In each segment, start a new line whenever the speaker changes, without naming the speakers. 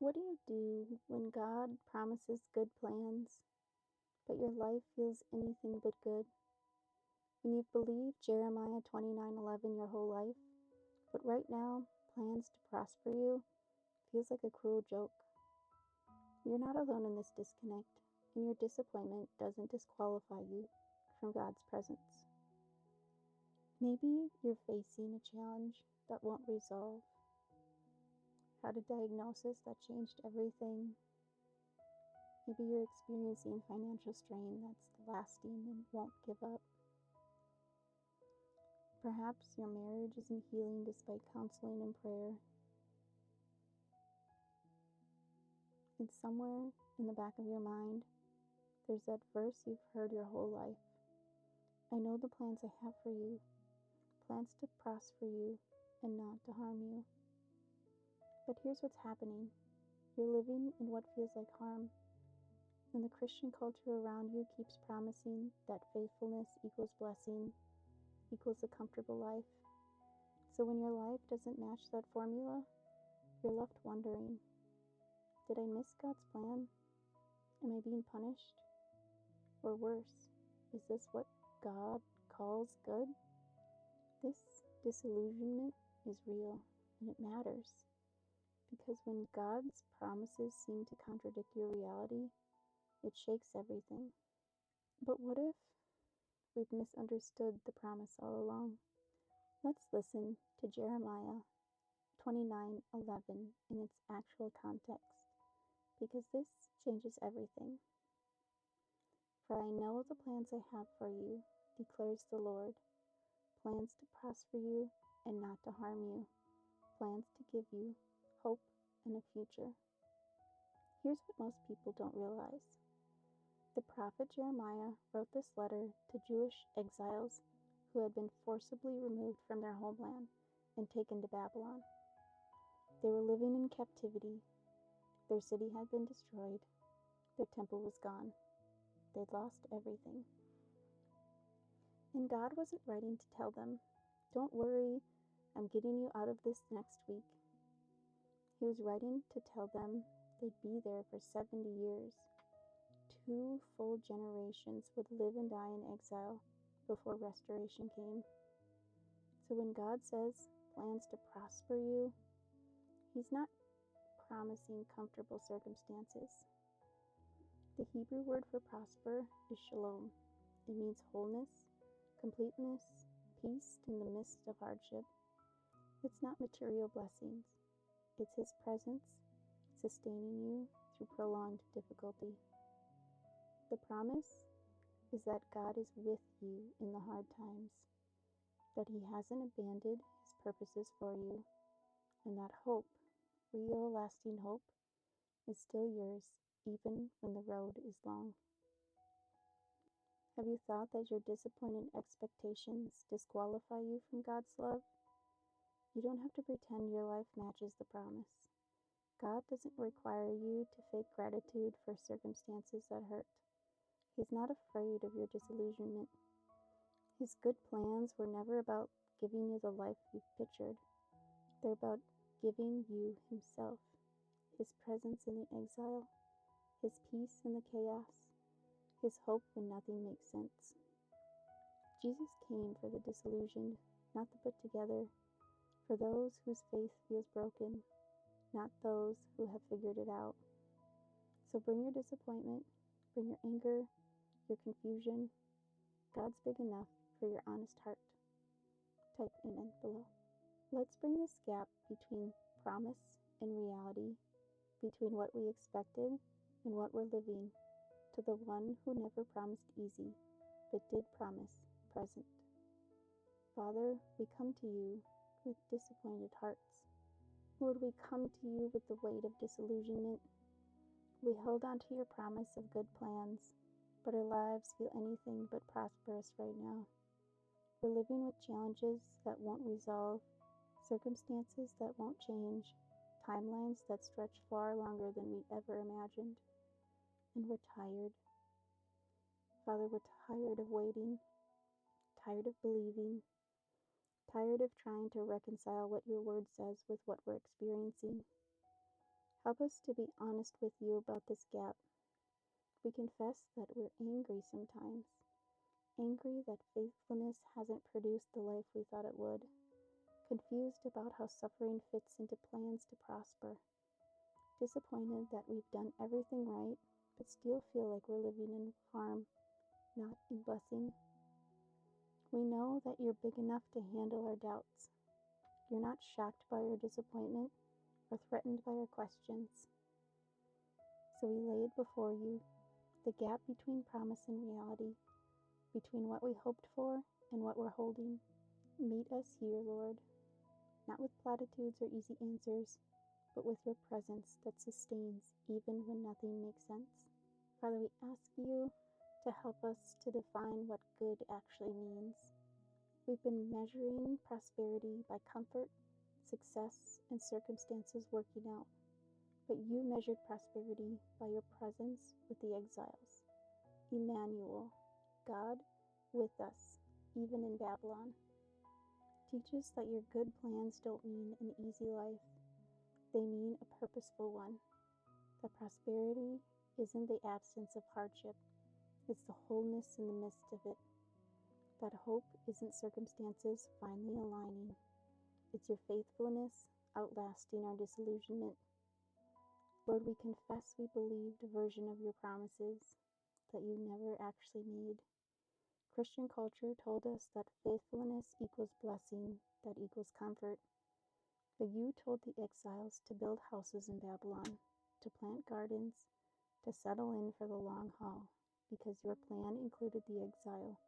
What do you do when God promises good plans, but your life feels anything but good? When you've believed Jeremiah 29:11 your whole life, but right now plans to prosper you feels like a cruel joke. You're not alone in this disconnect, and your disappointment doesn't disqualify you from God's presence. Maybe you're facing a challenge that won't resolve, had a diagnosis that changed everything. Maybe you're experiencing financial strain that's lasting and won't give up. Perhaps your marriage isn't healing despite counseling and prayer. And somewhere in the back of your mind, there's that verse you've heard your whole life. I know the plans I have for you, plans to prosper you and not to harm you. But here's what's happening. You're living in what feels like harm. And the Christian culture around you keeps promising that faithfulness equals blessing, equals a comfortable life. So when your life doesn't match that formula, you're left wondering, did I miss God's plan? Am I being punished? Or worse, is this what God calls good? This disillusionment is real, and it matters. Because when God's promises seem to contradict your reality, it shakes everything. But what if we've misunderstood the promise all along? Let's listen to Jeremiah 29:11 in its actual context, because this changes everything. For I know the plans I have for you, declares the Lord, plans to prosper you and not to harm you, plans to give you hope and a future. Here's what most people don't realize. The prophet Jeremiah wrote this letter to Jewish exiles who had been forcibly removed from their homeland and taken to Babylon. They were living in captivity. Their city had been destroyed. Their temple was gone. They'd lost everything. And God wasn't writing to tell them, don't worry, I'm getting you out of this next week. He was writing to tell them they'd be there for 70 years. 2 full generations would live and die in exile before restoration came. So when God says plans to prosper you, He's not promising comfortable circumstances. The Hebrew word for prosper is shalom. It means wholeness, completeness, peace in the midst of hardship. It's not material blessings. It's His presence sustaining you through prolonged difficulty. The promise is that God is with you in the hard times, that He hasn't abandoned His purposes for you, and that hope, real lasting hope, is still yours even when the road is long. Have you thought that your disappointed expectations disqualify you from God's love? You don't have to pretend your life matches the promise. God doesn't require you to fake gratitude for circumstances that hurt. He's not afraid of your disillusionment. His good plans were never about giving you the life you've pictured. They're about giving you Himself, His presence in the exile, His peace in the chaos, His hope when nothing makes sense. Jesus came for the disillusioned, not the put together, for those whose faith feels broken, not those who have figured it out. So bring your disappointment, bring your anger, your confusion. God's big enough for your honest heart. Type amen below. Let's bring this gap between promise and reality, between what we expected and what we're living, to the one who never promised easy, but did promise present. Father, we come to you with disappointed hearts. Lord, we come to you with the weight of disillusionment. We held on to your promise of good plans, but our lives feel anything but prosperous right now. We're living with challenges that won't resolve, circumstances that won't change, timelines that stretch far longer than we ever imagined. And we're tired. Father, we're tired of waiting, tired of believing, tired of trying to reconcile what your word says with what we're experiencing. Help us to be honest with you about this gap. We confess that we're angry sometimes, angry that faithfulness hasn't produced the life we thought it would, confused about how suffering fits into plans to prosper, disappointed that we've done everything right, but still feel like we're living in harm, not in blessing. We know that you're big enough to handle our doubts. You're not shocked by our disappointment or threatened by our questions. So we lay it before you, the gap between promise and reality, between what we hoped for and what we're holding. Meet us here, Lord, not with platitudes or easy answers, but with your presence that sustains even when nothing makes sense. Father, we ask you to help us to define what good actually means. We've been measuring prosperity by comfort, success, and circumstances working out, but you measured prosperity by your presence with the exiles. Emmanuel, God with us, even in Babylon. Teach us that your good plans don't mean an easy life. They mean a purposeful one. That prosperity isn't the absence of hardship. It's the wholeness in the midst of it. That hope isn't circumstances finally aligning. It's your faithfulness outlasting our disillusionment. Lord, we confess we believed a version of your promises that you never actually made. Christian culture told us that faithfulness equals blessing, that equals comfort. But you told the exiles to build houses in Babylon, to plant gardens, to settle in for the long haul, because your plan included the exile,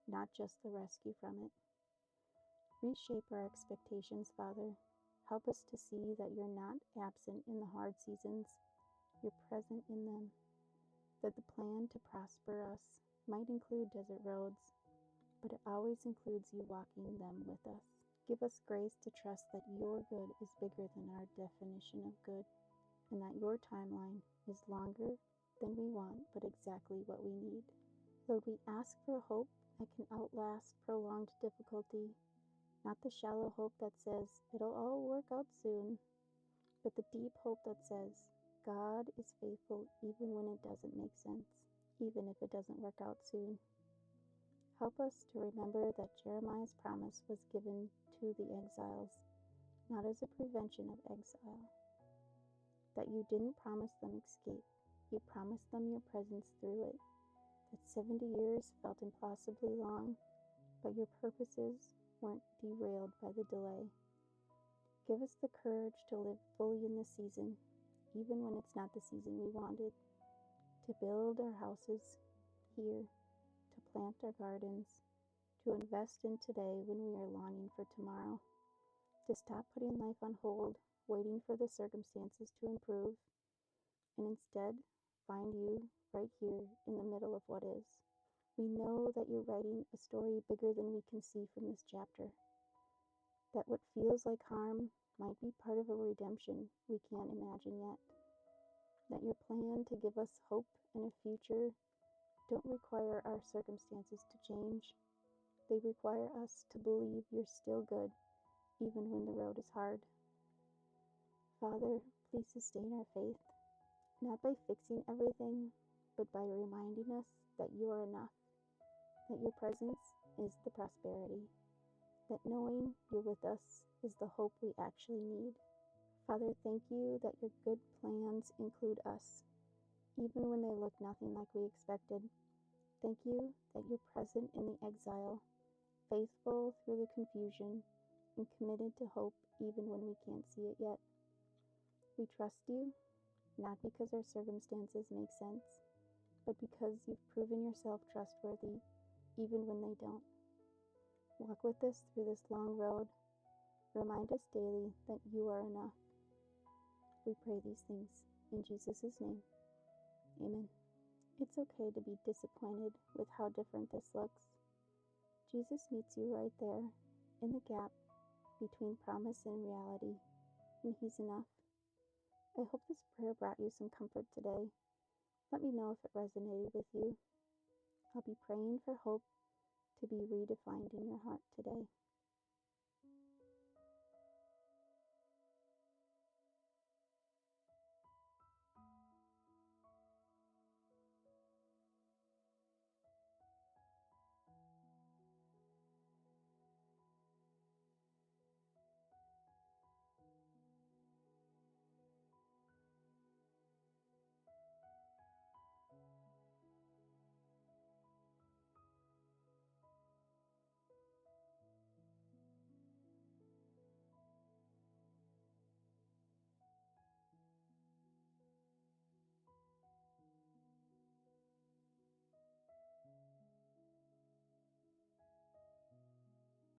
not just the rescue from it. Reshape our expectations, Father. Help us to see that you're not absent in the hard seasons, you're present in them. That the plan to prosper us might include desert roads, but it always includes you walking them with us. Give us grace to trust that your good is bigger than our definition of good, and that your timeline is longer than we want, but exactly what we need. Lord, we ask for hope that can outlast prolonged difficulty, not the shallow hope that says it'll all work out soon, but the deep hope that says God is faithful even when it doesn't make sense, even if it doesn't work out soon. Help us to remember that Jeremiah's promise was given to the exiles, not as a prevention of exile. That you didn't promise them escape, you promised them your presence through it. That 70 years felt impossibly long, but your purposes weren't derailed by the delay. Give us the courage to live fully in this season, even when it's not the season we wanted. To build our houses here, to plant our gardens, to invest in today when we are longing for tomorrow. To stop putting life on hold, waiting for the circumstances to improve, and instead find you right here in the middle of what is. We know that you're writing a story bigger than we can see from this chapter. That what feels like harm might be part of a redemption we can't imagine yet. That your plan to give us hope and a future don't require our circumstances to change. They require us to believe you're still good, even when the road is hard. Father, please sustain our faith, not by fixing everything, but by reminding us that you are enough, that your presence is the prosperity, that knowing you're with us is the hope we actually need. Father, thank you that your good plans include us, even when they look nothing like we expected. Thank you that you're present in the exile, faithful through the confusion, and committed to hope even when we can't see it yet. We trust you, not because our circumstances make sense, but because you've proven yourself trustworthy even when they don't. Walk with us through this long road. Remind us daily that you are enough. We pray these things in Jesus' name. Amen. It's okay to be disappointed with how different this looks. Jesus meets you right there, in the gap between promise and reality, and he's enough. I hope this prayer brought you some comfort today. Let me know if it resonated with you. I'll be praying for hope to be redefined in your heart today.